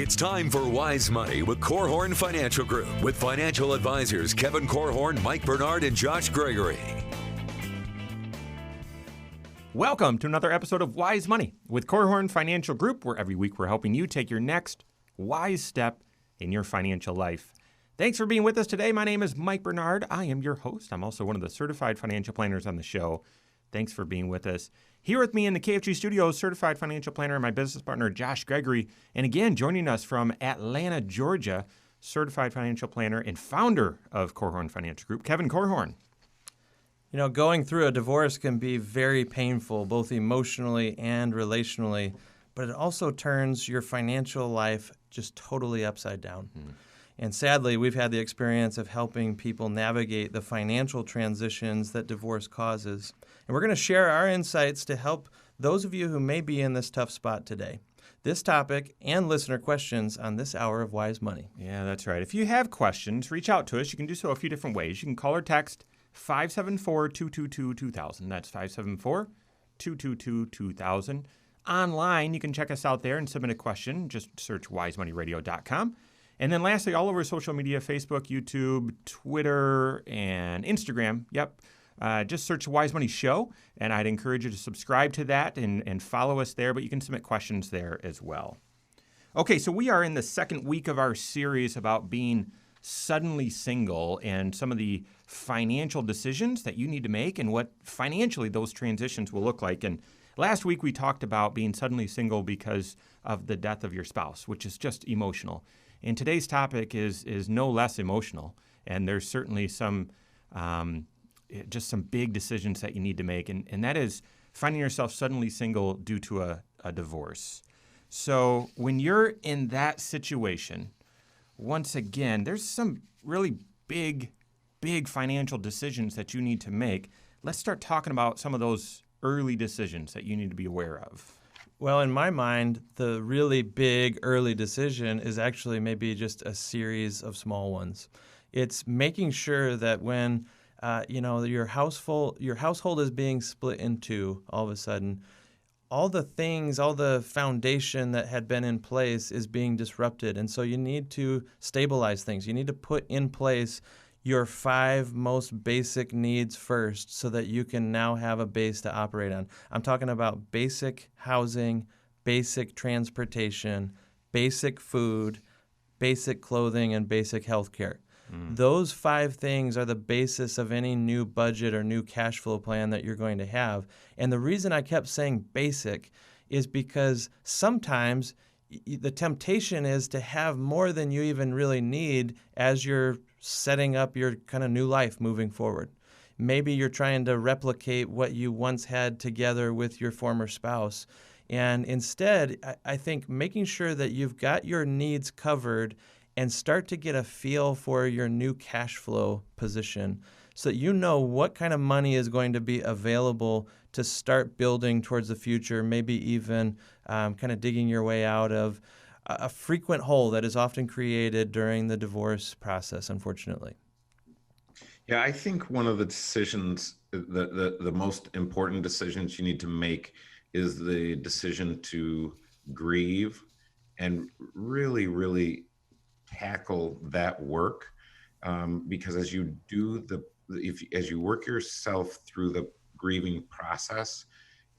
It's time for Wise Money with Korhorn Financial Group with financial advisors Kevin Korhorn, Mike Bernard, and Josh Gregory. Welcome to another episode of Wise Money with Korhorn Financial Group, where every week we're helping you take your next wise step in your financial life. Thanks for being with us today. My name is Mike Bernard. I am your host. I'm also one of the certified financial planners on the show. Thanks for being with us. Here with me in the KFG studios, certified financial planner and my business partner, Josh Gregory. And again, joining us from Atlanta, Georgia, certified financial planner and founder of Korhorn Financial Group, Kevin Korhorn. You know, going through a divorce can be very painful, both emotionally and relationally, but it also turns your financial life just totally upside down. And sadly, we've had the experience of helping people navigate the financial transitions that divorce causes. And we're going to share our insights to help those of you who may be in this tough spot today. This topic and listener questions on this hour of Wise Money. Yeah, that's right. If you have questions, reach out to us. You can do so a few different ways. You can call or text 574-222-2000. That's 574-222-2000. Online, you can check us out there and submit a question. Just search wisemoneyradio.com. And then lastly, all over social media, Facebook, YouTube, Twitter, and Instagram. Yep. Just search Wise Money Show, and I'd encourage you to subscribe to that and follow us there, but you can submit questions there as well. Okay, so we are in the second week of our series about being suddenly single and some of the financial decisions that you need to make and what financially those transitions will look like. And last week we talked about being suddenly single because of the death of your spouse, which is just emotional. And today's topic is no less emotional, and there's certainly some just some big decisions that you need to make, and that is finding yourself suddenly single due to a divorce. So when you're in that situation, once again, there's some really big financial decisions that you need to make. Let's start talking about some of those early decisions that you need to be aware of. Well, in my mind, the really big early decision is actually maybe just a series of small ones. It's making sure that when your household is being split in two all of a sudden, all the foundation that had been in place is being disrupted. And so you need to stabilize things. You need to put in place your 5 most basic needs first so that you can now have a base to operate on. I'm talking about basic housing, basic transportation, basic food, basic clothing, and basic health care. Those 5 things are the basis of any new budget or new cash flow plan that you're going to have. And the reason I kept saying basic is because sometimes the temptation is to have more than you even really need as you're setting up your kind of new life moving forward. Maybe you're trying to replicate what you once had together with your former spouse. And instead, I think making sure that you've got your needs covered and start to get a feel for your new cash flow position so that you know what kind of money is going to be available to start building towards the future, maybe even kind of digging your way out of a frequent hole that is often created during the divorce process, unfortunately. Yeah, I think one of the decisions, the most important decisions you need to make is the decision to grieve and really, really tackle that work, because as you work yourself through the grieving process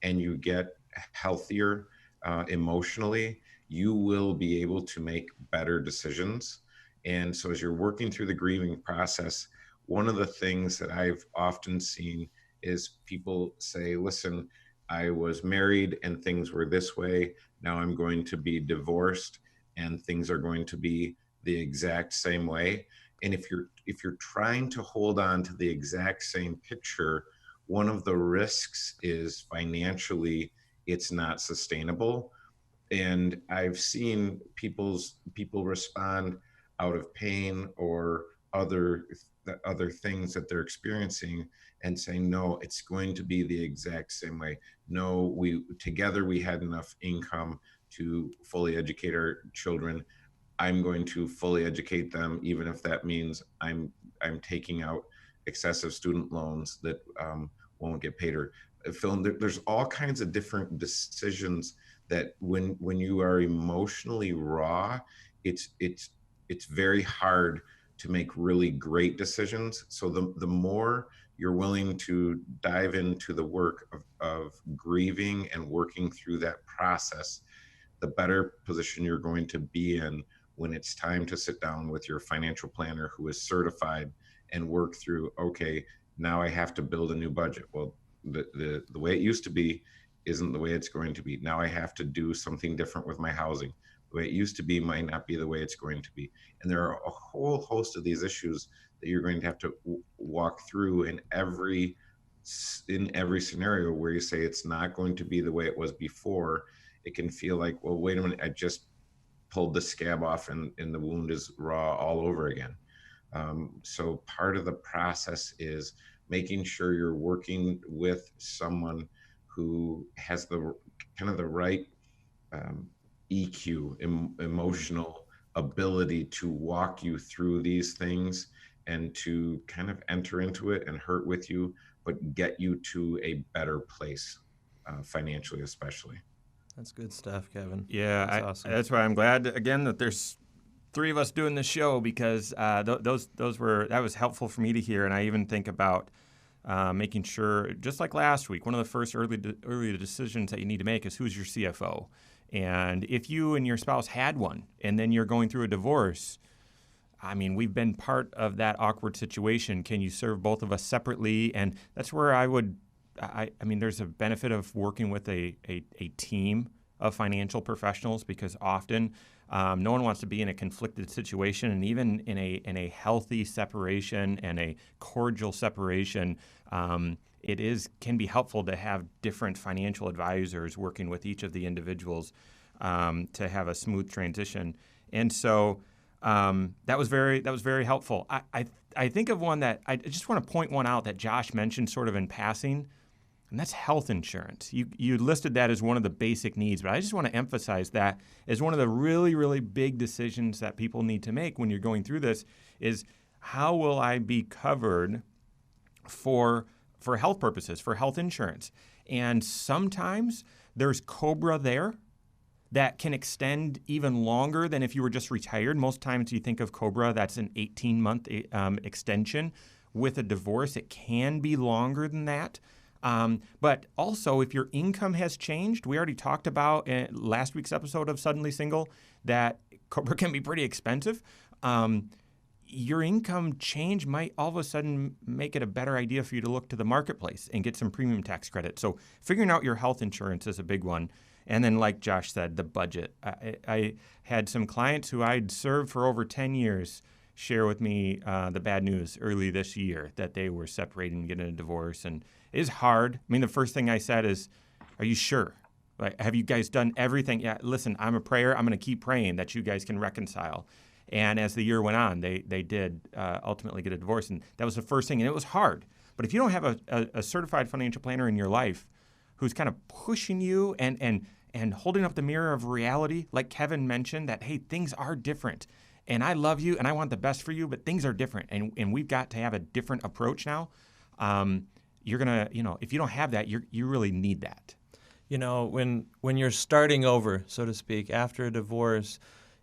and you get healthier emotionally, you will be able to make better decisions. And so as you're working through the grieving process, one of the things that I've often seen is people say, listen, I was married and things were this way. Now I'm going to be divorced and things are going to be the exact same way. And if you're trying to hold on to the exact same picture, one of the risks is financially it's not sustainable. And I've seen people respond out of pain or other things that they're experiencing and saying, no, it's going to be the exact same way. No, we had enough income to fully educate our children. I'm going to fully educate them, even if that means I'm taking out excessive student loans that won't get paid. Or Phil, there's all kinds of different decisions that when you are emotionally raw, it's very hard to make really great decisions. So the more you're willing to dive into the work of grieving and working through that process, the better position you're going to be in when it's time to sit down with your financial planner who is certified and work through, okay, now I have to build a new budget. Well, the way it used to be isn't the way it's going to be. Now I have to do something different with my housing. The way it used to be might not be the way it's going to be. And there are a whole host of these issues that you're going to have to walk through in every scenario where you say it's not going to be the way it was before. It can feel like, well, wait a minute, I just pulled the scab off and the wound is raw all over again. So part of the process is making sure you're working with someone who has the kind of the right EQ, emotional ability to walk you through these things and to kind of enter into it and hurt with you, but get you to a better place, financially, especially. That's good stuff, Kevin. Yeah, That's awesome. That's why I'm glad again that there's three of us doing this show, because that was helpful for me to hear. And I even think about making sure, just like last week, one of the first early decisions that you need to make is who's your CFO. And if you and your spouse had one, and then you're going through a divorce, I mean, we've been part of that awkward situation. Can you serve both of us separately? And that's where I mean, there's a benefit of working with a team of financial professionals, because often no one wants to be in a conflicted situation, and even in a healthy separation and a cordial separation, can be helpful to have different financial advisors working with each of the individuals to have a smooth transition. And so that was very helpful. I think of one that I just want to point one out that Josh mentioned sort of in passing. And that's health insurance. You listed that as one of the basic needs, but I just want to emphasize that as one of the really, really big decisions that people need to make when you're going through this is, how will I be covered for health purposes, for health insurance? And sometimes there's COBRA there that can extend even longer than if you were just retired. Most times you think of COBRA, that's an 18-month extension. With a divorce, it can be longer than that. But also, if your income has changed, we already talked about in last week's episode of Suddenly Single that COBRA can be pretty expensive. Your income change might all of a sudden make it a better idea for you to look to the marketplace and get some premium tax credit. So figuring out your health insurance is a big one. And then, like Josh said, the budget. I had some clients who I'd served for over 10 years share with me the bad news early this year that they were separating and getting a divorce. And it is hard. I mean, the first thing I said is, are you sure? Like, have you guys done everything? Yeah, listen, I'm a prayer. I'm going to keep praying that you guys can reconcile. And as the year went on, they did ultimately get a divorce. And that was the first thing. And it was hard. But if you don't have a certified financial planner in your life who's kind of pushing you and holding up the mirror of reality, like Kevin mentioned, that, hey, things are different. And I love you and I want the best for you, but things are different. And we've got to have a different approach now. You're going to, if you don't have that, you really need that. When you're starting over, so to speak, after a divorce,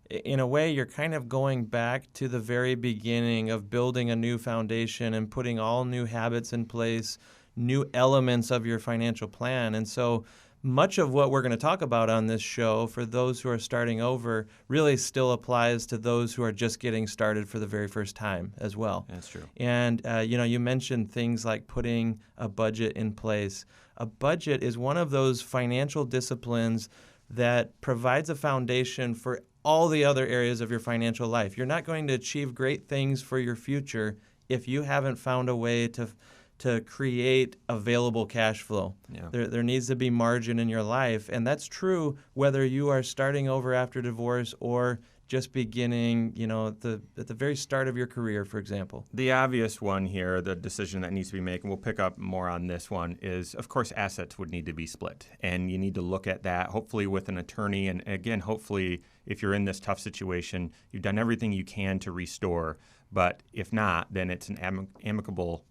in a way, you're kind of going back to the very beginning of building a new foundation and putting all new habits in place, new elements of your financial plan. And so much of what we're going to talk about on this show for those who are starting over really still applies to those who are just getting started for the very first time as well. That's true. And, you mentioned things like putting a budget in place. A budget is one of those financial disciplines that provides a foundation for all the other areas of your financial life. You're not going to achieve great things for your future if you haven't found a way to create available cash flow. Yeah. There needs to be margin in your life, and that's true whether you are starting over after divorce or just beginning, at the very start of your career, for example. The obvious one here, the decision that needs to be made, and we'll pick up more on this one, is, of course, assets would need to be split. And you need to look at that, hopefully with an attorney. And again, hopefully, if you're in this tough situation, you've done everything you can to restore. But if not, then it's an amicable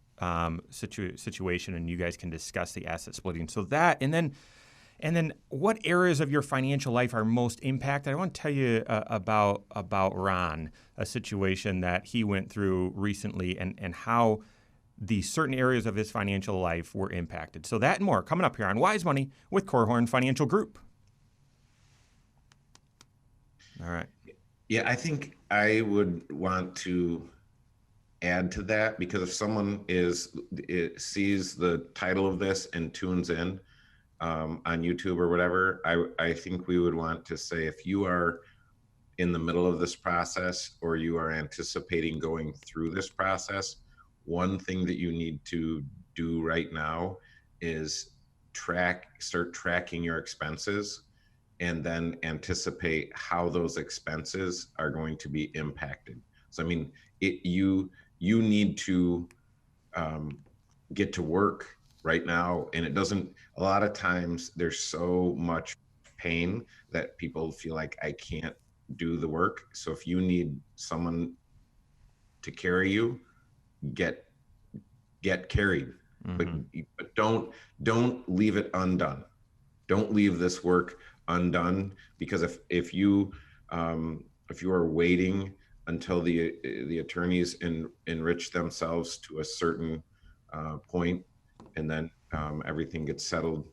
situation, and you guys can discuss the asset splitting. So that, and then And then what areas of your financial life are most impacted? I want to tell you about Ron, a situation that he went through recently and how the certain areas of his financial life were impacted. So that and more coming up here on Wise Money with Korhorn Financial Group. All right. Yeah, I think I would want to add to that, because if someone sees the title of this and tunes in on YouTube or whatever, I think we would want to say, if you are in the middle of this process or you are anticipating going through this process, one thing that you need to do right now is start tracking your expenses, and then anticipate how those expenses are going to be impacted. So, I mean, you need to get to work right now. And a lot of times there's so much pain that people feel like, I can't do the work. So if you need someone to carry you, get carried. Mm-hmm. But don't leave it undone. Don't leave this work undone, because if you are waiting until the attorneys enrich themselves to a certain point, and then everything gets settled,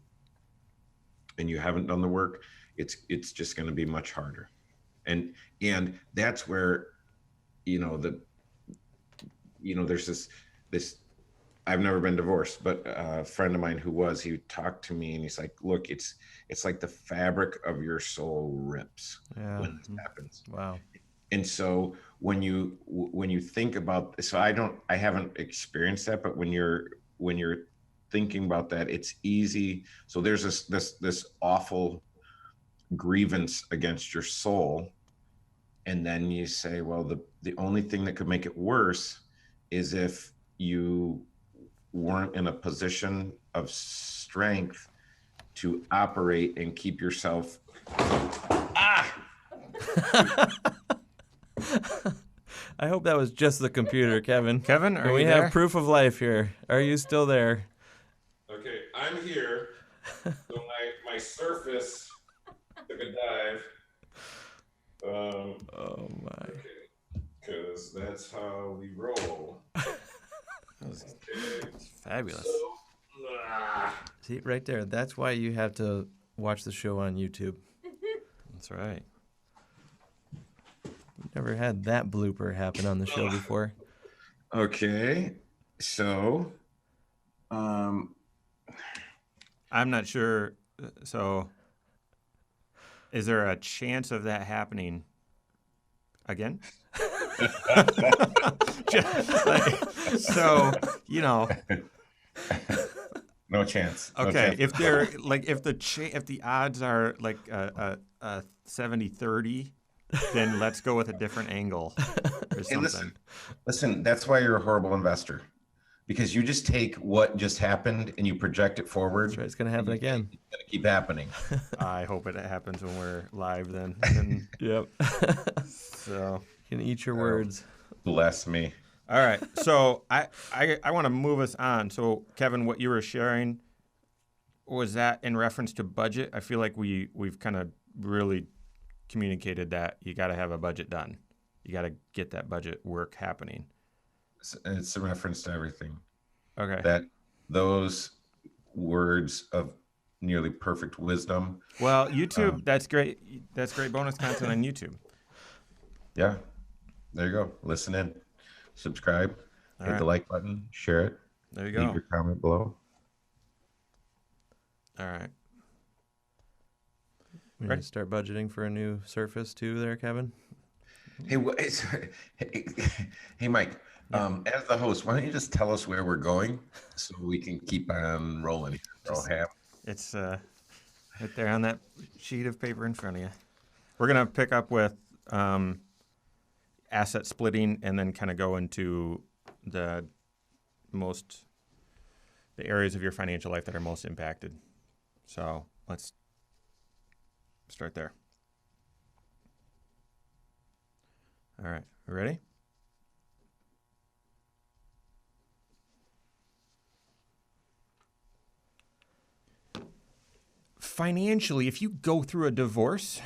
and you haven't done the work, it's just going to be much harder, and that's where there's this. I've never been divorced, but a friend of mine he talked to me, and he's like, look, it's like the fabric of your soul rips when this happens. Wow. And so when you think about, so I haven't experienced that, but when you're thinking about that, it's easy. So there's this awful grievance against your soul. And then you say, well, the only thing that could make it worse is if you weren't in a position of strength to operate and keep yourself. I hope that was just the computer, Kevin. Kevin, are we you there? have proof of life here. Are you still there? Okay, I'm here. So my Surface took a dive. Oh my. Okay, because that's how we roll. Okay. It's fabulous. So, See, right there. That's why you have to watch the show on YouTube. That's right. We've never had that blooper happen on the show before. Okay, so I'm not sure. So, is there a chance of that happening again? So, no chance. Okay, No chance. if they're like if the odds are like a 70-30, then let's go with a different angle or something. Listen, that's why you're a horrible investor, because you just take what just happened and you project it forward. That's right. It's going to happen again. It's going to keep happening. I hope it happens when we're live then. Yep. So You can eat your words. Bless me. all right. So I want to move us on. So Kevin, what you were sharing, was that in reference to budget? I feel like we've kind of really communicated that you got to have a budget done. You got to get that budget work happening. It's a reference to everything. Okay. That those words of nearly perfect wisdom. Well, YouTube, that's great. That's great bonus content on YouTube. Yeah. There you go. Listen in. Subscribe. Hit right. the like button. Share it. There you go. Leave your comment below. All right. We're going to start budgeting for a new Surface too there, Kevin? Hey, Mike. As the host, why don't you just tell us where we're going so we can keep on rolling? It's right there on that sheet of paper in front of you. We're going to pick up with asset splitting and then kind of go into the areas of your financial life that are most impacted. So let's start there. All right, you ready? financially, if you go through a divorce,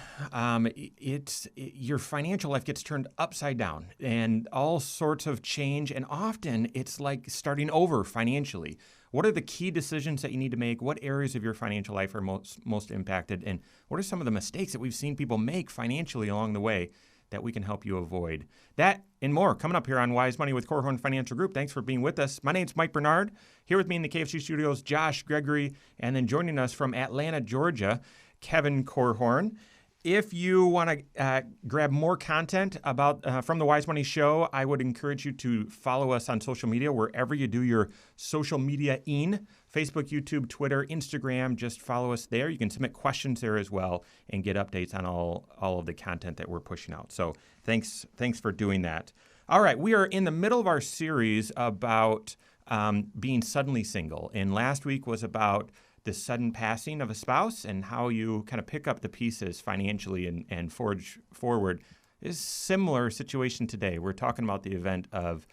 your financial life gets turned upside down and all sorts of change. And often it's like starting over financially. What are the key decisions that you need to make? What areas of your financial life are most impacted? And what are some of the mistakes that we've seen people make financially along the way that we can help you avoid? That and more coming up here on Wise Money with Korhorn Financial Group. Thanks for being with us. My name's Mike Bernard. Here with me in the KFC studios, Josh Gregory, and then joining us from Atlanta, Georgia, Kevin Korhorn. If you want to grab more content about from the Wise Money Show, I would encourage you to follow us on social media, wherever you do your social media-ing, Facebook, YouTube, Twitter, Instagram. Just follow us there. You can submit questions there as well and get updates on all of the content that we're pushing out. So thanks for doing that. All right, we are in the middle of our series about being suddenly single. And last week was about the sudden passing of a spouse and how you kind of pick up the pieces financially and forge forward. Is a similar situation today. We're talking about the event of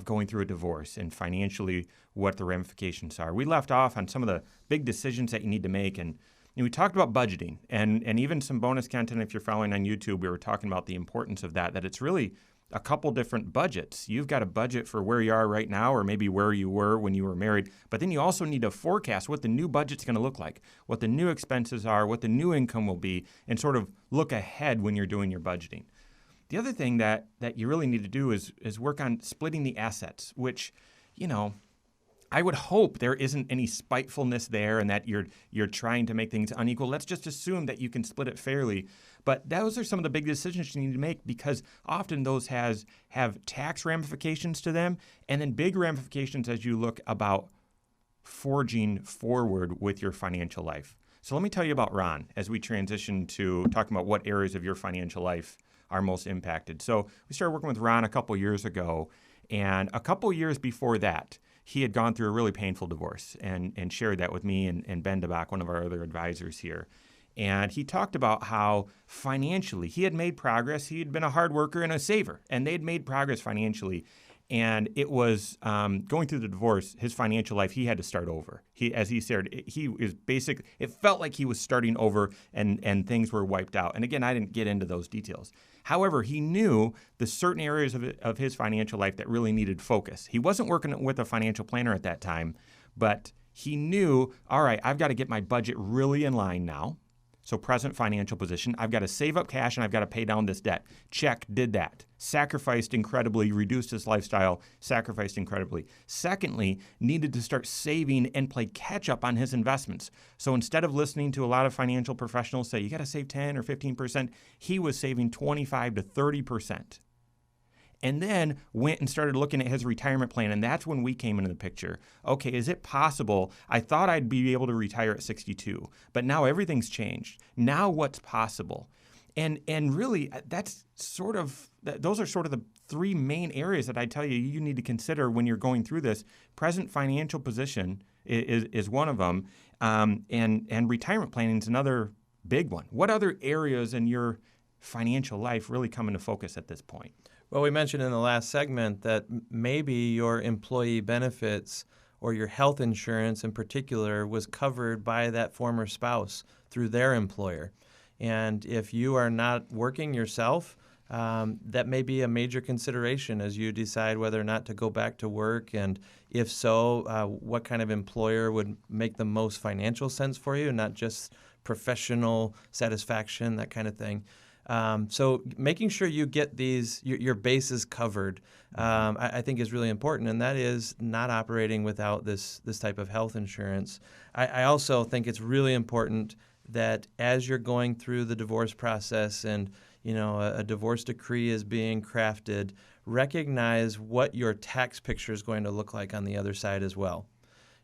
going through a divorce and financially what the ramifications are. We left off on some of the big decisions that you need to make, and we talked about budgeting and even some bonus content. If you're following on YouTube, we were talking about the importance of that it's really a couple different budgets. You've got a budget for where you are right now or maybe where you were when you were married, but then you also need to forecast what the new budget's going to look like, what the new expenses are, what the new income will be, and sort of look ahead when you're doing your budgeting. The other thing that you really need to do is work on splitting the assets, which, I would hope there isn't any spitefulness there and that you're trying to make things unequal. Let's just assume that you can split it fairly. But those are some of the big decisions you need to make, because often those have tax ramifications to them and then big ramifications as you look about forging forward with your financial life. So let me tell you about Ron as we transition to talking about what areas of your financial life are most impacted. So we started working with Ron a couple years ago, and a couple years before that, he had gone through a really painful divorce and shared that with me and Ben DeBach, one of our other advisors here. And he talked about how financially he had made progress. He had been a hard worker and a saver, and they'd made progress financially. And it was going through the divorce, his financial life, he had to start over. As he said, it felt like he was starting over and things were wiped out. And again, I didn't get into those details. However, he knew the certain areas of his financial life that really needed focus. He wasn't working with a financial planner at that time, but he knew, all right, I've got to get my budget really in line now. So present financial position, I've got to save up cash and I've got to pay down this debt. Check, did that. Sacrificed incredibly, reduced his lifestyle, sacrificed incredibly. Secondly, needed to start saving and play catch up on his investments. So instead of listening to a lot of financial professionals say, you got to save 10 or 15%, he was saving 25 to 30%. And then went and started looking at his retirement plan, and that's when we came into the picture. Okay, is it possible? I thought I'd be able to retire at 62, but now everything's changed. Now what's possible? And really, those are sort of the three main areas that I tell you need to consider when you're going through this. Present financial position is one of them, and retirement planning is another big one. What other areas in your financial life really come into focus at this point? Well, we mentioned in the last segment that maybe your employee benefits or your health insurance in particular was covered by that former spouse through their employer. And if you are not working yourself, that may be a major consideration as you decide whether or not to go back to work. And if so, what kind of employer would make the most financial sense for you, not just professional satisfaction, that kind of thing. So making sure you get your bases covered, I think is really important, and that is not operating without this type of health insurance. I also think it's really important that as you're going through the divorce process and a divorce decree is being crafted, recognize what your tax picture is going to look like on the other side as well.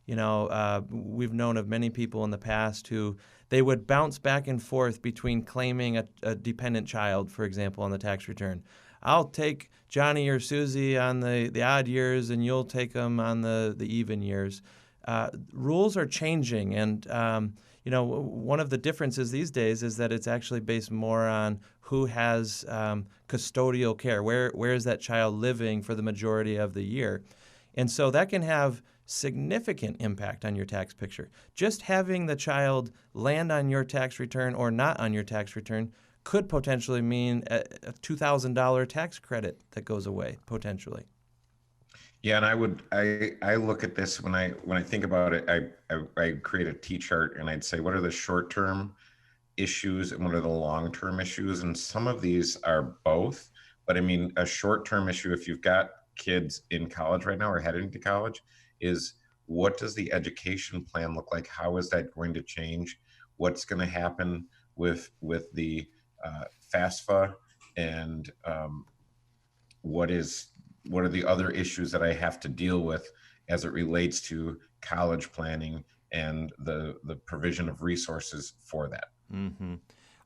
We've known of many people in the past who they would bounce back and forth between claiming a dependent child, for example, on the tax return. I'll take Johnny or Susie on the odd years, and you'll take them on the even years. Rules are changing, and one of the differences these days is that it's actually based more on who has custodial care. Where is that child living for the majority of the year? And so that can have significant impact on your tax picture. Just having the child land on your tax return or not on your tax return could potentially mean a $2,000 tax credit that goes away, potentially. Yeah, and I look at this when I think about it, I create a T-chart and I'd say, what are the short-term issues and what are the long-term issues? And some of these are both, but I mean, a short-term issue, if you've got kids in college right now or heading to college, is what does the education plan look like? How is that going to change? What's going to happen with the FAFSA, and what are the other issues that I have to deal with as it relates to college planning and the provision of resources for that? Mm-hmm.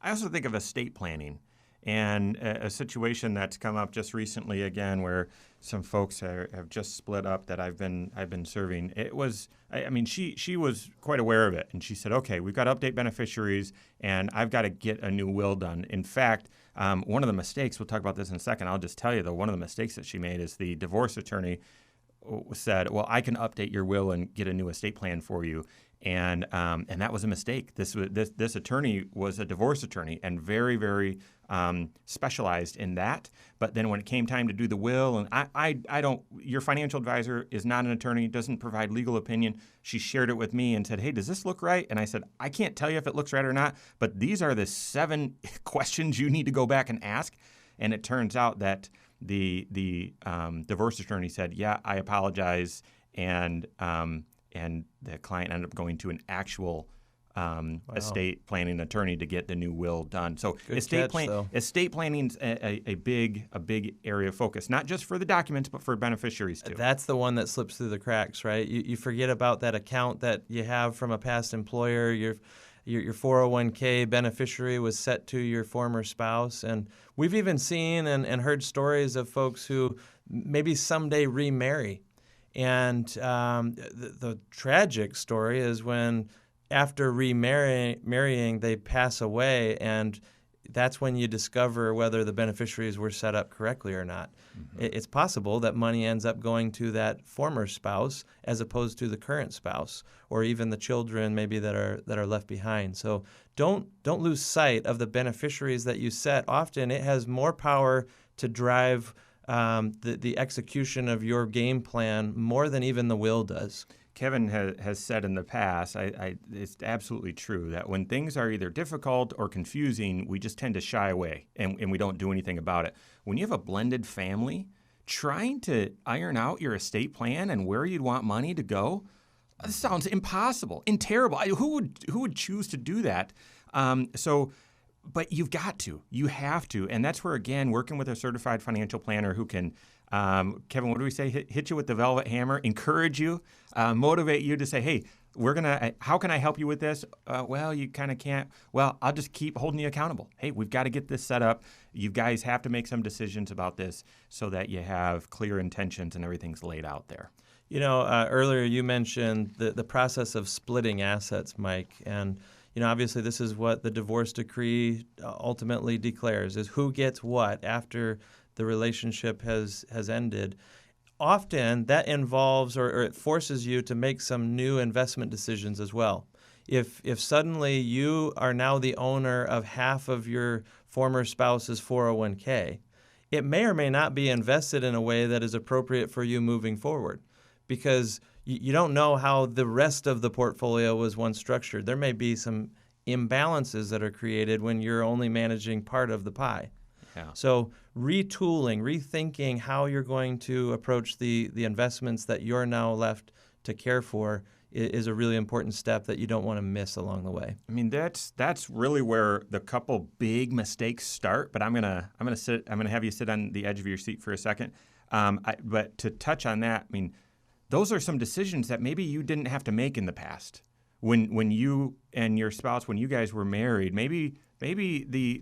I also think of estate planning and a situation that's come up just recently again, where some folks have just split up that I've been serving. It was, I mean, she was quite aware of it, and she said, "Okay, we've got to update beneficiaries, and I've got to get a new will done." In fact, one of the mistakes, we'll talk about this in a second. I'll just tell you though, one of the mistakes that she made is the divorce attorney said, "Well, I can update your will and get a new estate plan for you." And that was a mistake. This attorney was a divorce attorney and very, very specialized in that. But then when it came time to do the will, and I don't, your financial advisor is not an attorney, doesn't provide legal opinion. She shared it with me and said, "Hey, does this look right?" And I said, "I can't tell you if it looks right or not, but these are the 7 questions you need to go back and ask." And it turns out that the divorce attorney said, "Yeah, I apologize," and the client ended up going to an actual estate planning attorney to get the new will done. So estate planning's a big area of focus, not just for the documents, but for beneficiaries too. That's the one that slips through the cracks, right? You forget about that account that you have from a past employer. Your 401k beneficiary was set to your former spouse. And we've even seen and heard stories of folks who maybe someday remarry. And the tragic story is when after remarrying, they pass away, and that's when you discover whether the beneficiaries were set up correctly or not. Mm-hmm. It's possible that money ends up going to that former spouse as opposed to the current spouse, or even the children maybe that are left behind. So don't lose sight of the beneficiaries that you set. Often it has more power to drive the execution of your game plan more than even the will does. Kevin has said in the past, it's absolutely true, that when things are either difficult or confusing, we just tend to shy away and we don't do anything about it. When you have a blended family, trying to iron out your estate plan and where you'd want money to go, this sounds impossible and terrible. Who would choose to do that? But you've got to. You have to. And that's where, again, working with a certified financial planner who can, Kevin, what do we say? Hit you with the velvet hammer, encourage you, motivate you to say, "Hey, how can I help you with this?" Well, you kind of can't. Well, I'll just keep holding you accountable. Hey, we've got to get this set up. You guys have to make some decisions about this so that you have clear intentions and everything's laid out there. You know, earlier you mentioned the process of splitting assets, Mike, and obviously this is what the divorce decree ultimately declares, is who gets what after the relationship has ended. Often that involves or it forces you to make some new investment decisions as well. If suddenly you are now the owner of half of your former spouse's 401k, it may or may not be invested in a way that is appropriate for you moving forward, because you don't know how the rest of the portfolio was once structured. There may be some imbalances that are created when you're only managing part of the pie. Yeah. So retooling, rethinking how you're going to approach the investments that you're now left to care for is a really important step that you don't want to miss along the way. I mean, that's really where the couple big mistakes start. But I'm gonna have you sit on the edge of your seat for a second. But to touch on that, I mean, those are some decisions that maybe you didn't have to make in the past when you and your spouse, when you guys were married, maybe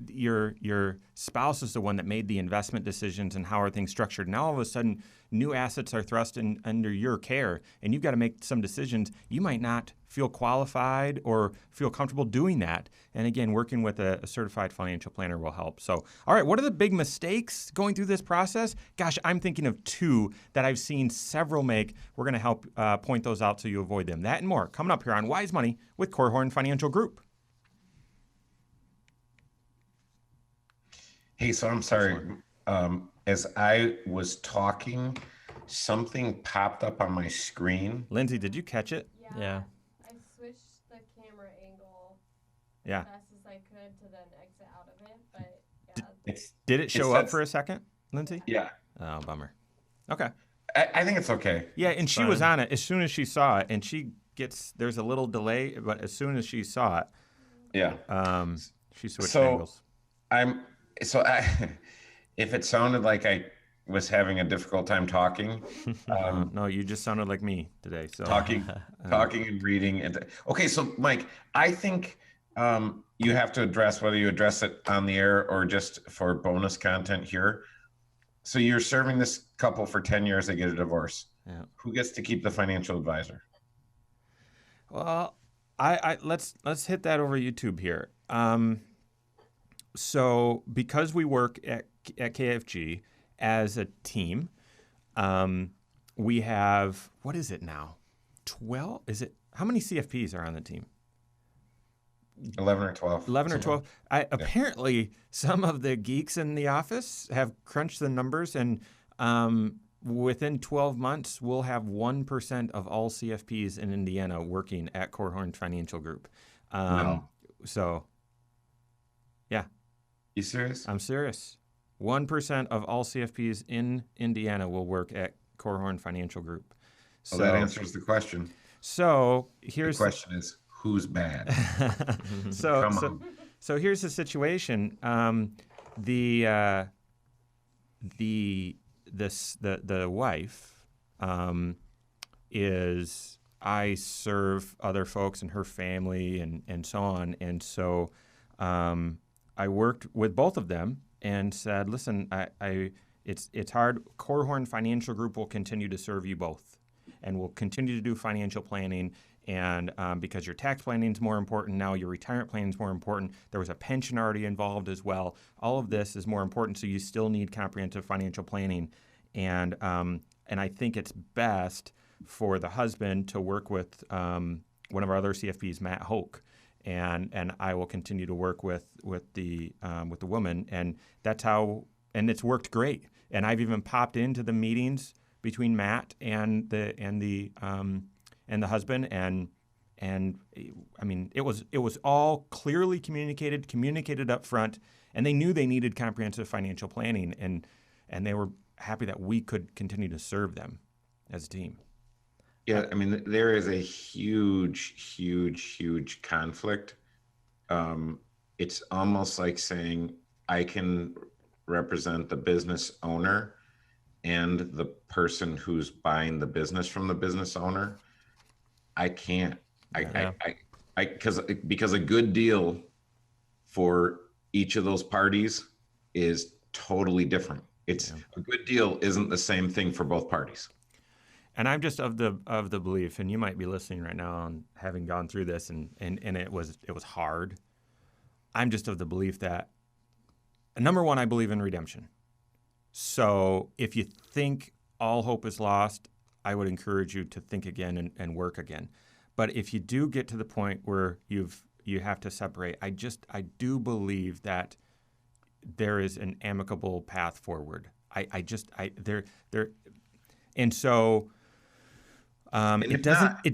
your spouse is the one that made the investment decisions and how are things structured. Now all of a sudden, new assets are thrust under your care, and you've got to make some decisions. You might not feel qualified or feel comfortable doing that. And again, working with a certified financial planner will help. So, all right, what are the big mistakes going through this process? Gosh, I'm thinking of two that I've seen several make. We're going to help point those out so you avoid them. That and more coming up here on Wise Money with Korhorn Financial Group. Hey, so I'm sorry. As I was talking, something popped up on my screen. Lindsay, did you catch it? Yeah. I switched the camera angle Yeah. as fast as I could to then exit out of it, but yeah. Did it show up for a second, Lindsay? Yeah, Oh, bummer. Okay. I think it's okay. Yeah, and she was on it as soon as she saw it, and there's a little delay, but as soon as she saw it, Yeah. she switched So angles. If it sounded like I was having a difficult time talking, No, you just sounded like me today. So talking and reading. Okay, so Mike, I think you have to address whether you address it on the air or just for bonus content here. So you're serving this couple for 10 years, they get a divorce. Yeah. Who gets to keep the financial advisor? Well, let's hit that over YouTube here. So because we work at KFG as a team, we have, what is it now? 12? How many CFPs are on the team? 11 or 12. 11 or 12. Apparently, some of the geeks in the office have crunched the numbers, and within 12 months, we'll have 1% of all CFPs in Indiana working at Korhorn Financial Group. Wow. So, yeah. You serious? I'm serious. 1% of all CFPs in Indiana will work at Korhorn Financial Group. So that answers the question. So The here's question is, who's bad? So here's the situation. The wife is, I serve other folks in her family and so on, and so I worked with both of them and said, listen, it's hard. Korhorn Financial Group will continue to serve you both, and we'll continue to do financial planning. And because your tax planning is more important now, your retirement planning is more important. There was a pension already involved as well. All of this is more important, so you still need comprehensive financial planning. And I think it's best for the husband to work with one of our other CFPs, Matt Hoke, and I will continue to work with the woman, and that's how. And it's worked great. And I've even popped into the meetings between Matt and the husband, and I mean, it was all clearly communicated up front, and they knew they needed comprehensive financial planning, and they were happy that we could continue to serve them as a team. Yeah, I mean, there is a huge conflict. It's almost like saying I can represent the business owner and the person who's buying the business from the business owner. I can't. Because a good deal for each of those parties is totally different. A good deal isn't the same thing for both parties. And I'm just of the belief, and you might be listening right now and having gone through this, and it was hard. I'm just of the belief that, number one, I believe in redemption. So if you think all hope is lost, I would encourage you to think again and work again. But if you do get to the point where you have to separate, I do believe that there is an amicable path forward. And so it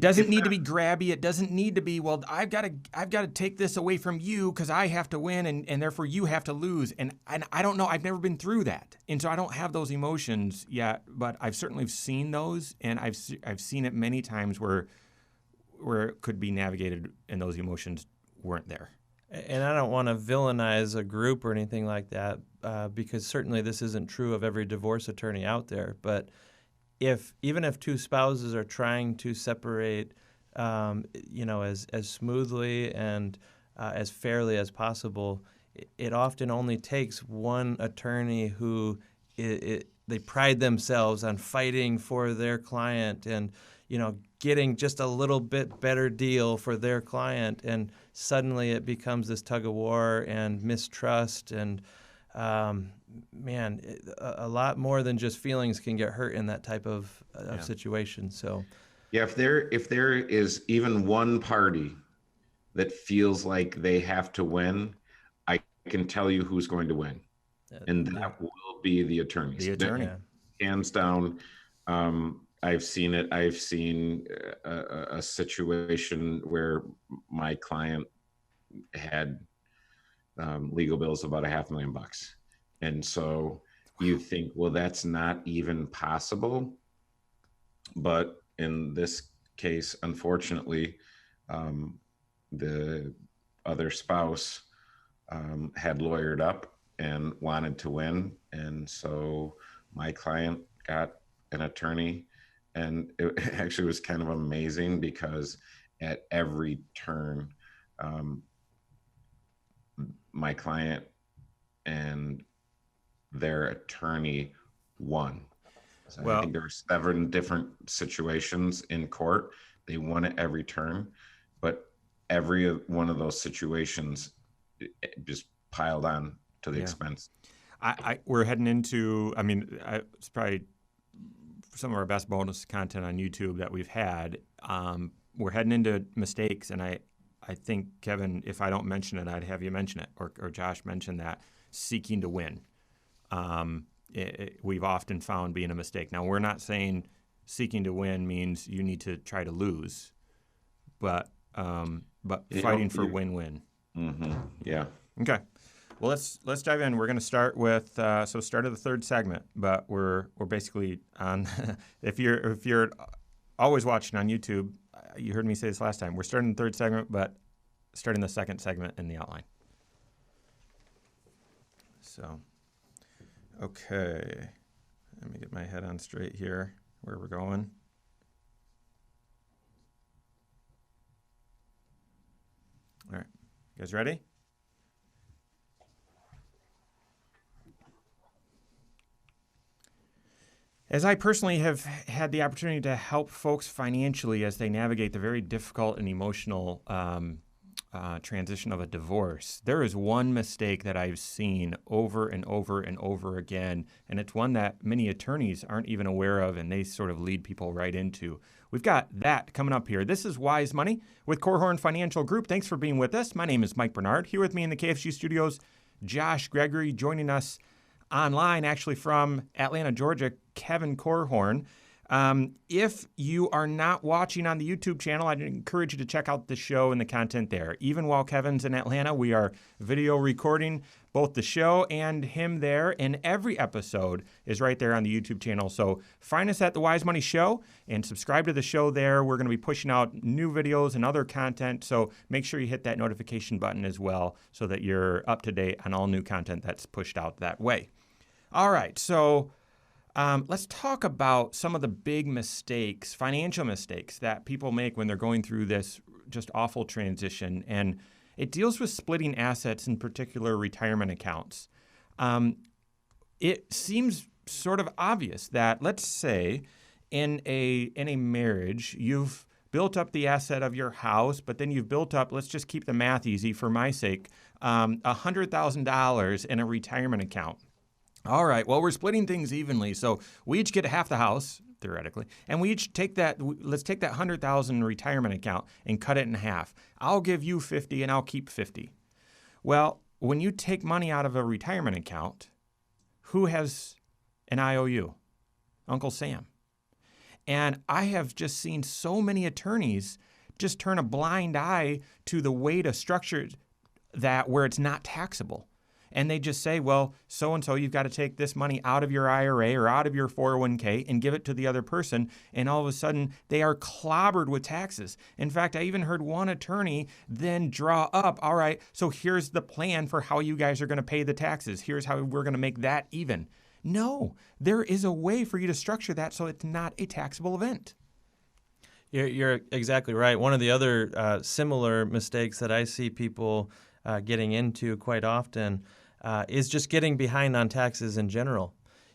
doesn't need to be grabby. It doesn't need to be, well, I've got to take this away from you because I have to win and therefore you have to lose. And I don't know. I've never been through that, and so I don't have those emotions yet. But I've certainly seen those, and I've seen it many times where it could be navigated, and those emotions weren't there. And I don't want to villainize a group or anything like that, because certainly this isn't true of every divorce attorney out there. But even if two spouses are trying to separate as smoothly and as fairly as possible, it often only takes one attorney who they pride themselves on fighting for their client and getting just a little bit better deal for their client, and suddenly it becomes this tug of war and mistrust, and a lot more than just feelings can get hurt in that type of situation. So Yeah, if there is even one party that feels like they have to win, I can tell you who's going to win, and that will be the attorneys. The attorney. Hands down. I've seen it. I've seen a situation where my client had legal bills of about $500,000, and so you think, well, that's not even possible. But in this case, unfortunately, the other spouse had lawyered up and wanted to win, and so my client got an attorney. And it actually was kind of amazing because at every turn, my client and their attorney won. So I think there were 7 different situations in court. They won at every turn, but every one of those situations it just piled on to the expense. We're heading into, it's probably some of our best bonus content on YouTube that we've had. We're heading into mistakes, and I think, Kevin, if I don't mention it, I'd have you mention it, or Josh mention that, seeking to win. We've often found being a mistake. Now, we're not saying seeking to win means you need to try to lose, but fighting for win-win. Mm-hmm. Yeah. Okay. Well, let's dive in. We're going to start with start of the third segment, but we're basically on. if you're always watching on YouTube, you heard me say this last time. We're starting the third segment, but starting the second segment in the outline. So, okay, let me get my head on straight here. Where we're going. All right, you guys ready? As I personally have had the opportunity to help folks financially as they navigate the very difficult and emotional transition of a divorce, there is one mistake that I've seen over and over and over again, and it's one that many attorneys aren't even aware of, and they sort of lead people right into. We've got that coming up here. This is Wise Money with Korhorn Financial Group. Thanks for being with us. My name is Mike Bernard. Here with me in the KFG studios, Josh Gregory, joining us online, actually from Atlanta, Georgia, Kevin Korhorn. If you are not watching on the YouTube channel, I'd encourage you to check out the show and the content there. Even while Kevin's in Atlanta, we are video recording both the show and him there, and every episode is right there on the YouTube channel. So find us at The Wise Money Show and subscribe to the show there. We're going to be pushing out new videos and other content, so make sure you hit that notification button as well so that you're up to date on all new content that's pushed out that way. All right, so let's talk about some of the big mistakes, financial mistakes that people make when they're going through this just awful transition. And it deals with splitting assets, in particular retirement accounts. It seems sort of obvious that, let's say, in a marriage, you've built up the asset of your house, but then you've built up, let's just keep the math easy for my sake, $100,000 in a retirement account. All right, well, we're splitting things evenly, so we each get half the house, theoretically, and we each take that, let's take that $100,000 retirement account and cut it in half. I'll give you 50 and I'll keep 50. Well, when you take money out of a retirement account, who has an IOU? Uncle Sam. And I have just seen so many attorneys just turn a blind eye to the way to structure that where it's not taxable. And they just say, well, so-and-so, you've got to take this money out of your IRA or out of your 401k and give it to the other person. And all of a sudden, they are clobbered with taxes. In fact, I even heard one attorney then draw up, all right, so here's the plan for how you guys are going to pay the taxes. Here's how we're going to make that even. No, there is a way for you to structure that so it's not a taxable event. You're exactly right. One of the other similar mistakes that I see people getting into quite often is just getting behind on taxes in general.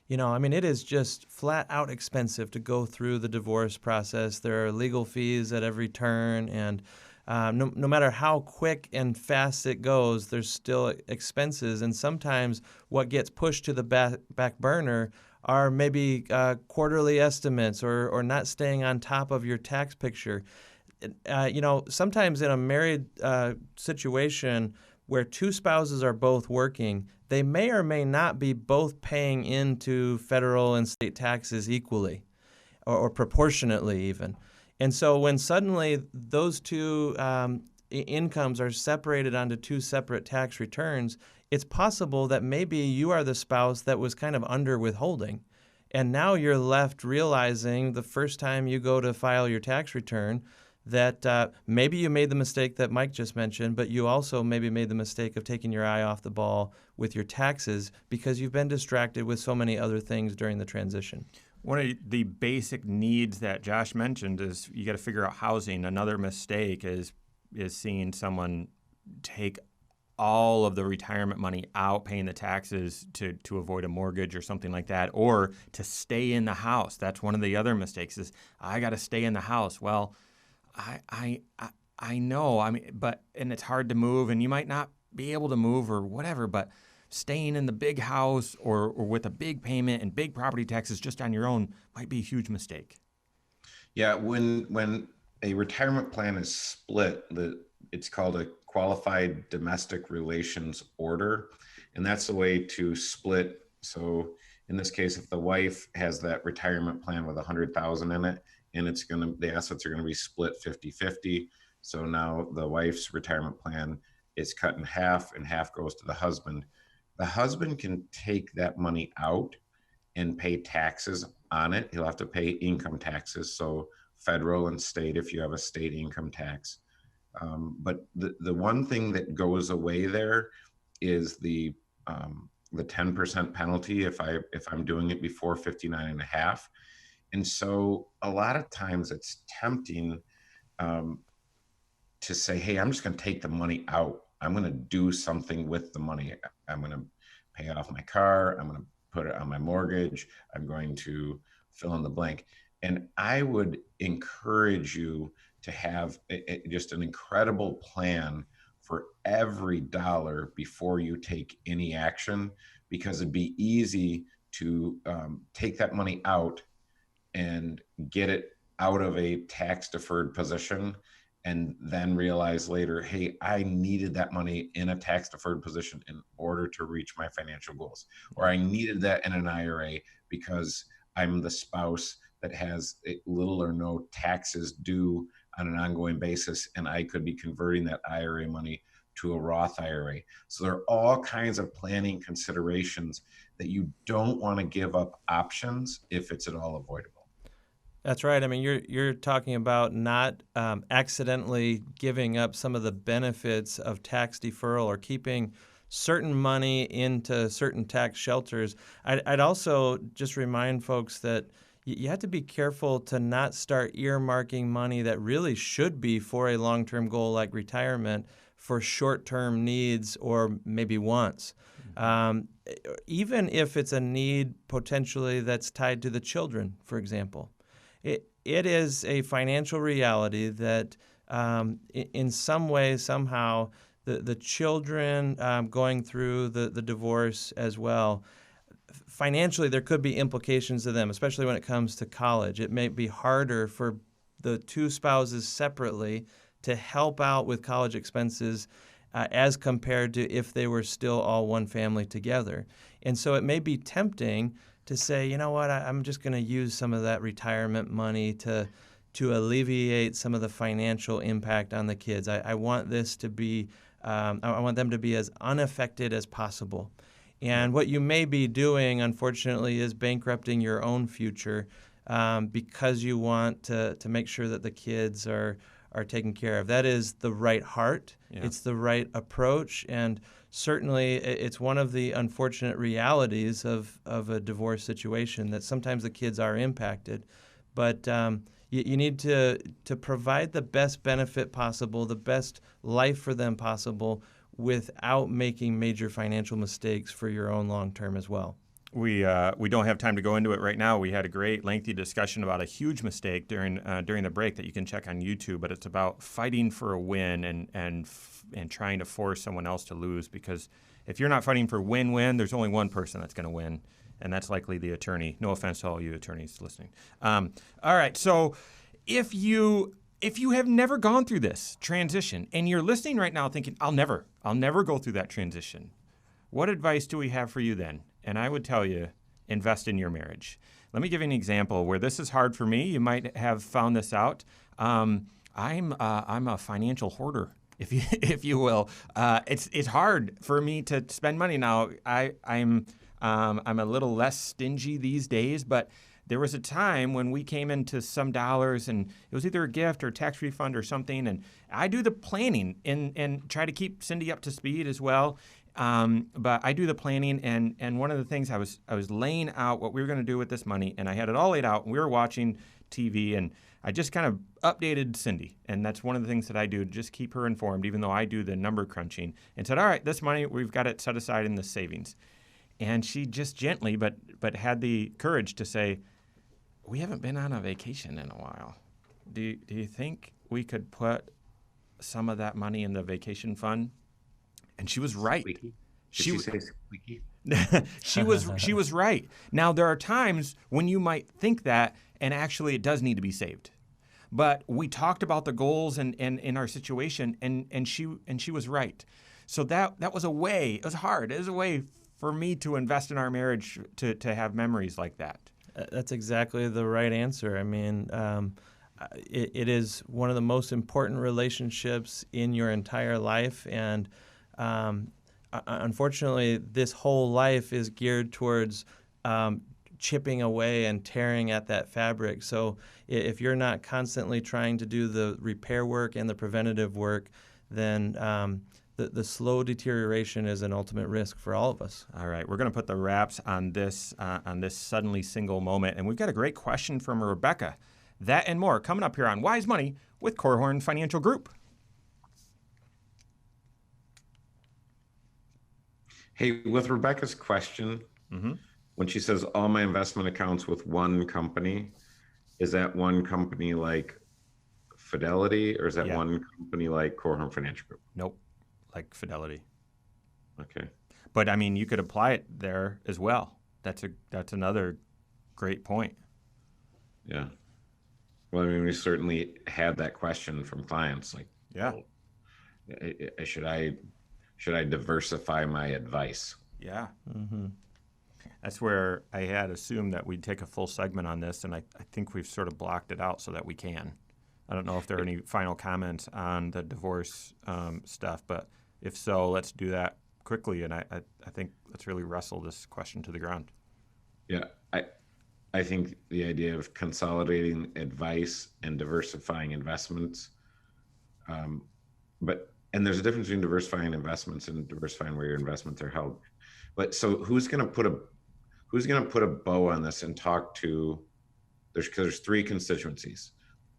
I mean, it is just flat out expensive to go through the divorce process. There are legal fees at every turn, and no matter how quick and fast it goes, there's still expenses. And sometimes what gets pushed to the back burner are maybe quarterly estimates or not staying on top of your tax picture. Sometimes in a married situation where two spouses are both working, they may or may not be both paying into federal and state taxes equally or proportionately even. And so when suddenly those two incomes are separated onto two separate tax returns, it's possible that maybe you are the spouse that was kind of under withholding. And now you're left realizing the first time you go to file your tax return that maybe you made the mistake that Mike just mentioned, but you also maybe made the mistake of taking your eye off the ball with your taxes because you've been distracted with so many other things during the transition. One of the basic needs that Josh mentioned is you got to figure out housing. Another mistake is seeing someone take all of the retirement money out, paying the taxes to avoid a mortgage or something like that, or to stay in the house. That's one of the other mistakes is I got to stay in the house. Well, I know. I mean, and it's hard to move, and you might not be able to move or whatever, but staying in the big house or with a big payment and big property taxes just on your own might be a huge mistake. Yeah, when a retirement plan is split, it's called a qualified domestic relations order, and that's the way to split. So in this case, if the wife has that retirement plan with $100,000 in it, and the assets are going to be split 50-50. So now the wife's retirement plan is cut in half, and half goes to the husband. The husband can take that money out and pay taxes on it. He'll have to pay income taxes, so federal and state if you have a state income tax. But the one thing that goes away there is the 10% penalty if I'm doing it before 59 and a half. And so a lot of times it's tempting to say, hey, I'm just going to take the money out. I'm going to do something with the money. I'm going to pay off my car. I'm going to put it on my mortgage. I'm going to fill in the blank. And I would encourage you to have just an incredible plan for every dollar before you take any action, because it'd be easy to take that money out and get it out of a tax deferred position and then realize later, hey, I needed that money in a tax deferred position in order to reach my financial goals. Or I needed that in an IRA because I'm the spouse that has little or no taxes due on an ongoing basis, and I could be converting that IRA money to a Roth IRA. So there are all kinds of planning considerations that you don't want to give up options if it's at all avoidable. That's right. I mean, you're talking about not accidentally giving up some of the benefits of tax deferral or keeping certain money into certain tax shelters. I'd also just remind folks that you have to be careful to not start earmarking money that really should be for a long-term goal like retirement for short-term needs or maybe wants. Even if it's a need potentially that's tied to the children, for example. It is a financial reality that in some way, somehow, the children going through the divorce as well, financially there could be implications to them, especially when it comes to college. It may be harder for the two spouses separately to help out with college expenses as compared to if they were still all one family together. And so it may be tempting to say, you know what, I'm just going to use some of that retirement money to alleviate some of the financial impact on the kids. I want this to be, I want them to be as unaffected as possible. And what you may be doing, unfortunately, is bankrupting your own future because you want to make sure that the kids are taken care of. That is the right heart. Yeah. It's the right approach. And certainly it's one of the unfortunate realities of a divorce situation that sometimes the kids are impacted. But You need to provide the best benefit possible, the best life for them possible, without making major financial mistakes for your own long term as well. We don't have time to go into it right now. We had a great lengthy discussion about a huge mistake during the break that you can check on YouTube. But it's about fighting for a win and trying to force someone else to lose. Because if you're not fighting for win-win, there's only one person that's going to win, and that's likely the attorney. No offense to all you attorneys listening. All right, so if you have never gone through this transition and you're listening right now thinking, I'll never go through that transition, what advice do we have for you then? And I would tell you, invest in your marriage. Let me give you an example where this is hard for me. You might have found this out. I'm a financial hoarder, if you will. It's hard for me to spend money now. I'm a little less stingy these days, but there was a time when we came into some dollars and it was either a gift or a tax refund or something, and I do the planning and try to keep Cindy up to speed as well. But I do the planning, and one of the things I was laying out what we were going to do with this money, and I had it all laid out, and we were watching TV, and I just kind of updated Cindy, and that's one of the things that I do to just keep her informed, even though I do the number crunching, and said, all right, this money, we've got it set aside in the savings. And she just gently, but had the courage to say, we haven't been on a vacation in a while. Do you think we could put some of that money in the vacation fund? And she was right. Squeaky. Did she say squeaky? She was right. Now there are times when you might think that, and actually it does need to be saved. But we talked about the goals and in our situation, and she was right. So that was a way. It was hard. It was a way for me to invest in our marriage to have memories like that. That's exactly the right answer. I mean, it is one of the most important relationships in your entire life, and unfortunately, this whole life is geared towards chipping away and tearing at that fabric. So if you're not constantly trying to do the repair work and the preventative work, then the slow deterioration is an ultimate risk for all of us. All right, we're going to put the wraps on this suddenly single moment, and we've got a great question from Rebecca. That and more coming up here on Wise Money with Korhorn Financial Group. Hey, with Rebecca's question, when she says all my investment accounts with one company, is that one company like Fidelity, or is that one company like Korhorn Financial Group? Nope, like Fidelity. Okay. But I mean, you could apply it there as well. That's another great point. Yeah. Well, I mean, we certainly had that question from clients, like, well, should I diversify my advice? Yeah. Mm-hmm. That's where I had assumed that we'd take a full segment on this, and I think we've sort of blocked it out so that we can. I don't know if there are any final comments on the divorce stuff, but if so, let's do that quickly, and I think let's really wrestle this question to the ground. Yeah, I think the idea of consolidating advice and diversifying investments, and there's a difference between diversifying investments and diversifying where your investments are held. But so who's going to put a bow on this and talk to? There's three constituencies: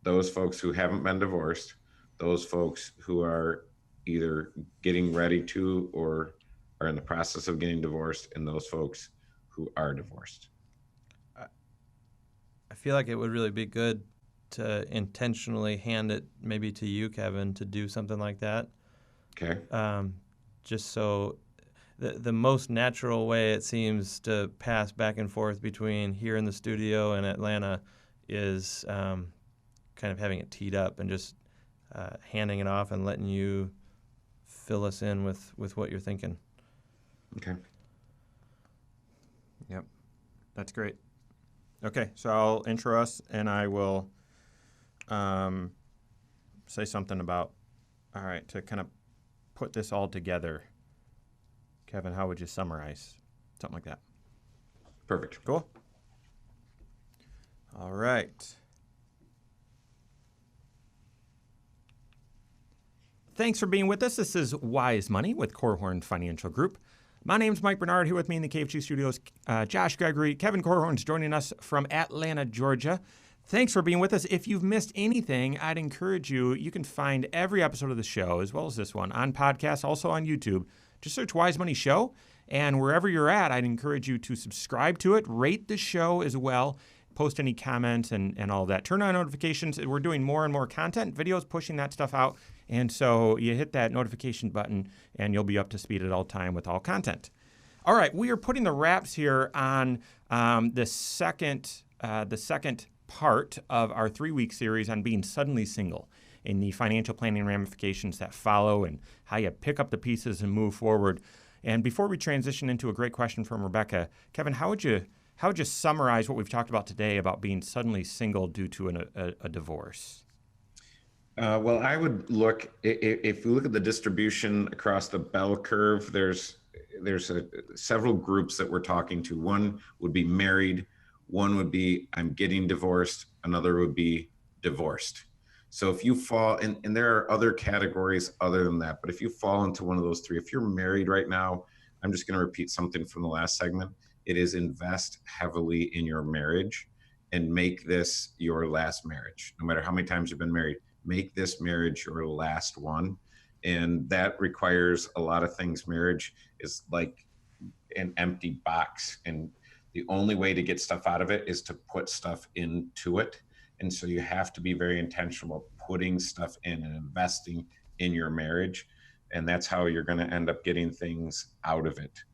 those folks who haven't been divorced, those folks who are either getting ready to or are in the process of getting divorced, and those folks who are divorced. I feel like it would really be good to intentionally hand it maybe to you, Kevin, to do something like that. Okay. Just so the most natural way it seems to pass back and forth between here in the studio and Atlanta is kind of having it teed up and just handing it off and letting you fill us in with what you're thinking. Okay. Yep. That's great. Okay, so I'll intro us, and I will say something about, all right, to kind of put this all together. Kevin, how would you summarize? Something like that. Perfect. Cool. All right. Thanks for being with us. This is Wise Money with Korhorn Financial Group. My name's Mike Bernard, here with me in the KFG studios. Josh Gregory, Kevin Korhorn's joining us from Atlanta, Georgia. Thanks for being with us. If you've missed anything, I'd encourage you can find every episode of the show, as well as this one, on podcast, also on YouTube. Just search Wise Money Show, and wherever you're at, I'd encourage you to subscribe to it, rate the show as well, post any comments and all of that. Turn on notifications. We're doing more and more content, videos, pushing that stuff out, and so you hit that notification button, and you'll be up to speed at all time with all content. All right, we are putting the wraps here on the second part of our 3-week series on being suddenly single and the financial planning ramifications that follow and how you pick up the pieces and move forward. And before we transition into a great question from Rebecca, Kevin, how would you summarize what we've talked about today about being suddenly single due to a divorce? Well, I would look, if we look at the distribution across the bell curve, there's several groups that we're talking to. One would be married, one would be I'm getting divorced, another would be divorced. So if you fall, and there are other categories other than that, but if you fall into one of those three, if you're married right now, I'm just going to repeat something from the last segment. It is invest heavily in your marriage and make this your last marriage. No matter how many times you've been married, make this marriage your last one. And that requires a lot of things. Marriage is like an empty box, and the only way to get stuff out of it is to put stuff into it. And so you have to be very intentional about putting stuff in and investing in your marriage. And that's how you're going to end up getting things out of it.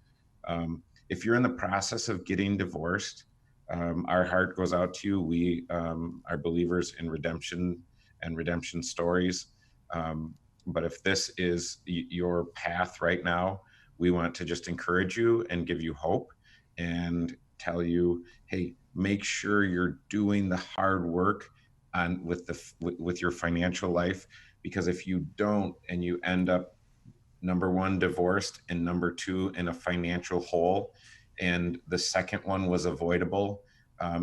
If you're in the process of getting divorced, our heart goes out to you. We are believers in redemption and redemption stories. But if this is your path right now, we want to just encourage you and give you hope and tell you, hey, make sure you're doing the hard work on with your financial life, because if you don't and you end up, number one, divorced, and number two, in a financial hole, and the second one was avoidable,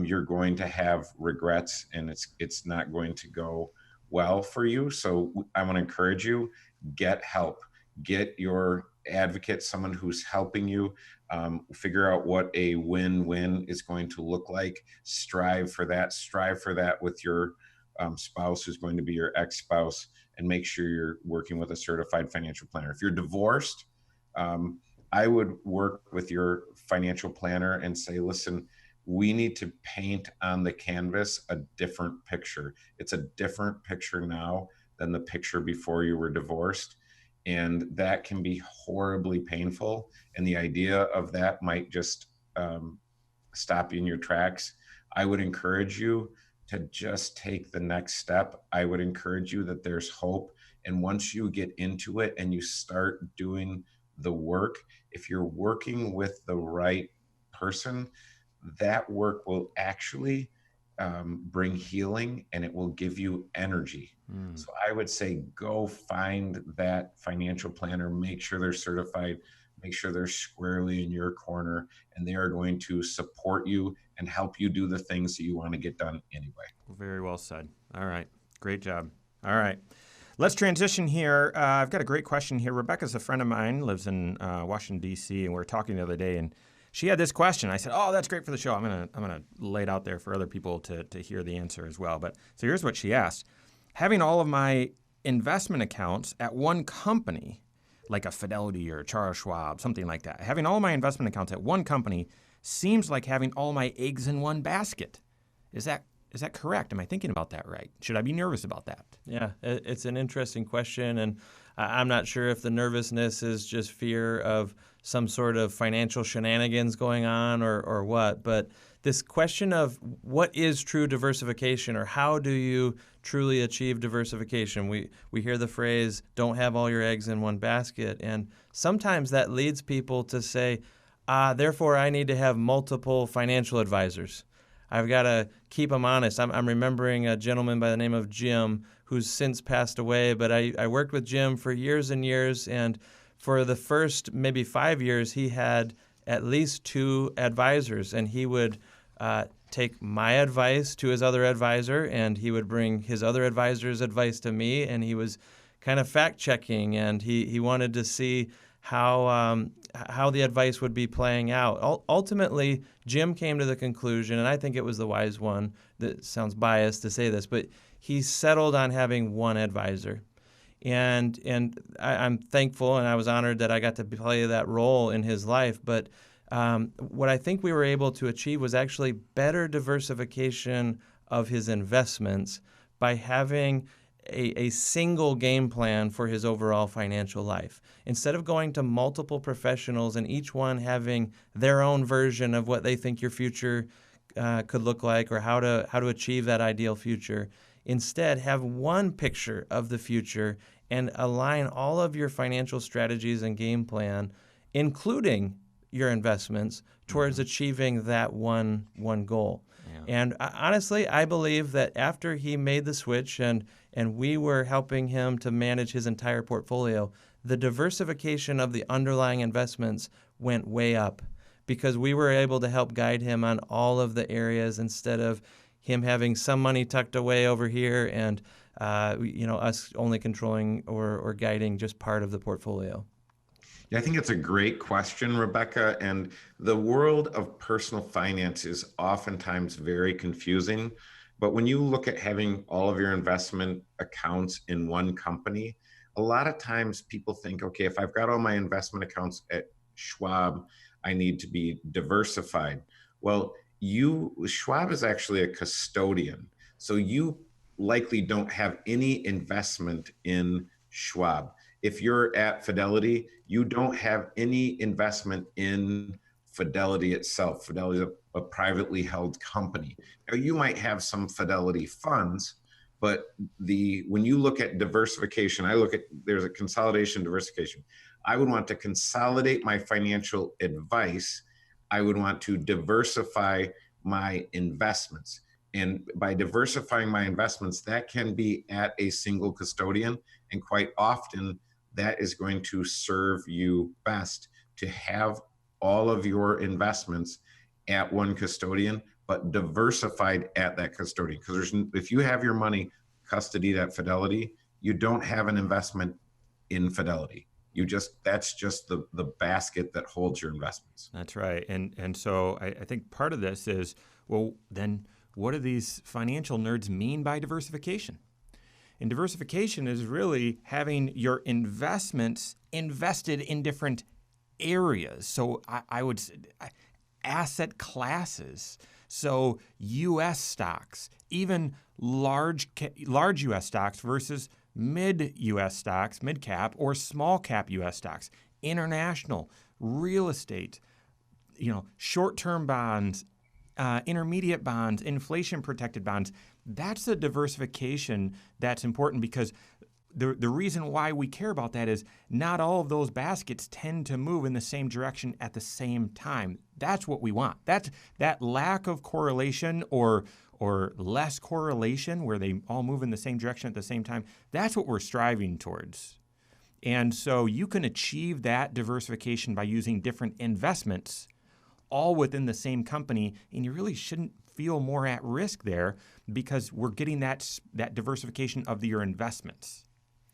you're going to have regrets, and it's not going to go well for you. So I want to encourage you, get help, get your advocate, someone who's helping you figure out what a win-win is going to look like. Strive for that with your spouse, who's going to be your ex-spouse, and make sure you're working with a certified financial planner. If you're divorced, I would work with your financial planner and say, listen, we need to paint on the canvas a different picture. It's a different picture now than the picture before you were divorced. And that can be horribly painful. And the idea of that might just stop you in your tracks. I would encourage you to just take the next step. I would encourage you that there's hope. And once you get into it and you start doing the work, if you're working with the right person, that work will actually bring healing, and it will give you energy. So I would say go find that financial planner, make sure they're certified, make sure they're squarely in your corner, and they are going to support you and help you do the things that you want to get done anyway. Very well said. All right. Great job. All right. Let's transition here. I've got a great question here. Rebecca's a friend of mine, lives in Washington, D.C., and we were talking the other day, and she had this question. I said, "Oh, that's great for the show. I'm gonna lay it out there for other people to hear the answer as well." But so here's what she asked: having all of my investment accounts at one company, like a Fidelity or Charles Schwab, something like that, having all my investment accounts at one company seems like having all my eggs in one basket. Is that correct? Am I thinking about that right? Should I be nervous about that? Yeah, it's an interesting question, and I'm not sure if the nervousness is just fear of some sort of financial shenanigans going on or what, but this question of what is true diversification, or how do you truly achieve diversification? We hear the phrase, don't have all your eggs in one basket, and sometimes that leads people to say, therefore I need to have multiple financial advisors. I've got to keep them honest. I'm remembering a gentleman by the name of Jim who's since passed away, but I worked with Jim for years and years, and for the first maybe 5 years, he had at least 2 advisors, and he would take my advice to his other advisor, and he would bring his other advisor's advice to me, and he was kind of fact-checking, and he wanted to see how the advice would be playing out. Ultimately, Jim came to the conclusion, and I think it was the wise one. That sounds biased to say this, but he settled on having one advisor. And I'm thankful, and I was honored that I got to play that role in his life. But what I think we were able to achieve was actually better diversification of his investments by having a single game plan for his overall financial life. Instead of going to multiple professionals and each one having their own version of what they think your future could look like or how to achieve that ideal future, instead have one picture of the future and align all of your financial strategies and game plan, including your investments, towards achieving that one goal. Yeah. And honestly, I believe that after he made the switch and we were helping him to manage his entire portfolio, the diversification of the underlying investments went way up because we were able to help guide him on all of the areas instead of him having some money tucked away over here and us only controlling or guiding just part of the portfolio. Yeah, I think it's a great question, Rebecca. And the world of personal finance is oftentimes very confusing. But when you look at having all of your investment accounts in one company, a lot of times people think, okay, if I've got all my investment accounts at Schwab, I need to be diversified. Well, Schwab is actually a custodian. So you likely don't have any investment in Schwab. If you're at Fidelity, you don't have any investment in Fidelity itself. Fidelity is a privately held company. Now, you might have some Fidelity funds, but when you look at diversification, there's a consolidation diversification. I would want to consolidate my financial advice. I would want to diversify my investments. And by diversifying my investments, that can be at a single custodian. And quite often, that is going to serve you best to have all of your investments at one custodian, but diversified at that custodian. Because if you have your money custodied at Fidelity, you don't have an investment in Fidelity. That's just the basket that holds your investments. That's right. And so I think part of this is, well, then what do these financial nerds mean by diversification? And diversification is really having your investments invested in different areas. So I would say asset classes. So U.S. stocks, even large U.S. stocks versus mid-U.S. stocks, mid-cap or small-cap U.S. stocks, international, real estate, short-term bonds, intermediate bonds, inflation-protected bonds. That's the diversification that's important because the reason why we care about that is not all of those baskets tend to move in the same direction at the same time. That's what we want. That lack of correlation or less correlation where they all move in the same direction at the same time, that's what we're striving towards. And so you can achieve that diversification by using different investments all within the same company, and you really shouldn't feel more at risk there because we're getting that diversification of your investments.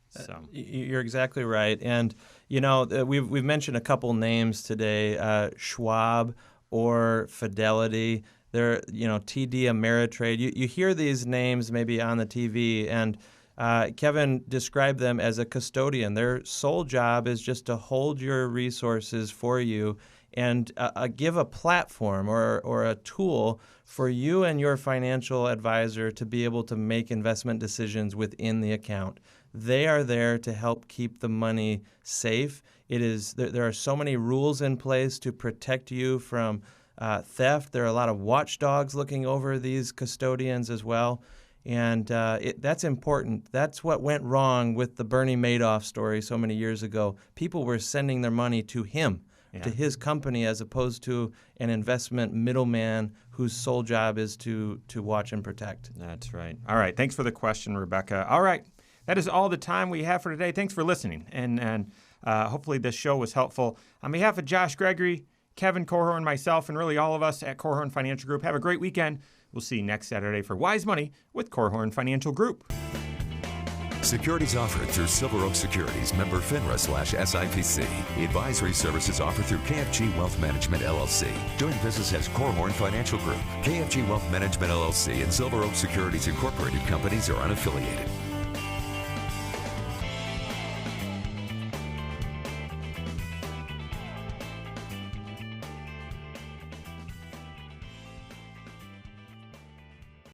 So you're exactly right, and we've mentioned a couple names today: Schwab or Fidelity. They're TD Ameritrade. You hear these names maybe on the TV, and Kevin described them as a custodian. Their sole job is just to hold your resources for you and give a platform or a tool for you and your financial advisor to be able to make investment decisions within the account. They are there to help keep the money safe. There are so many rules in place to protect you from theft. There are a lot of watchdogs looking over these custodians as well. And that's important. That's what went wrong with the Bernie Madoff story so many years ago. People were sending their money to him, to his company, as opposed to an investment middleman whose sole job is to watch and protect. That's right. All right. Thanks for the question, Rebecca. All right. That is all the time we have for today. Thanks for listening. And hopefully this show was helpful. On behalf of Josh Gregory, Kevin Korhorn, myself, and really all of us at Korhorn Financial Group, have a great weekend. We'll see you next Saturday for Wise Money with Korhorn Financial Group. Securities offered through Silver Oak Securities, member FINRA/SIPC. Advisory services offered through KFG Wealth Management LLC. Doing business as Korhorn Financial Group. KFG Wealth Management LLC and Silver Oak Securities Incorporated companies are unaffiliated.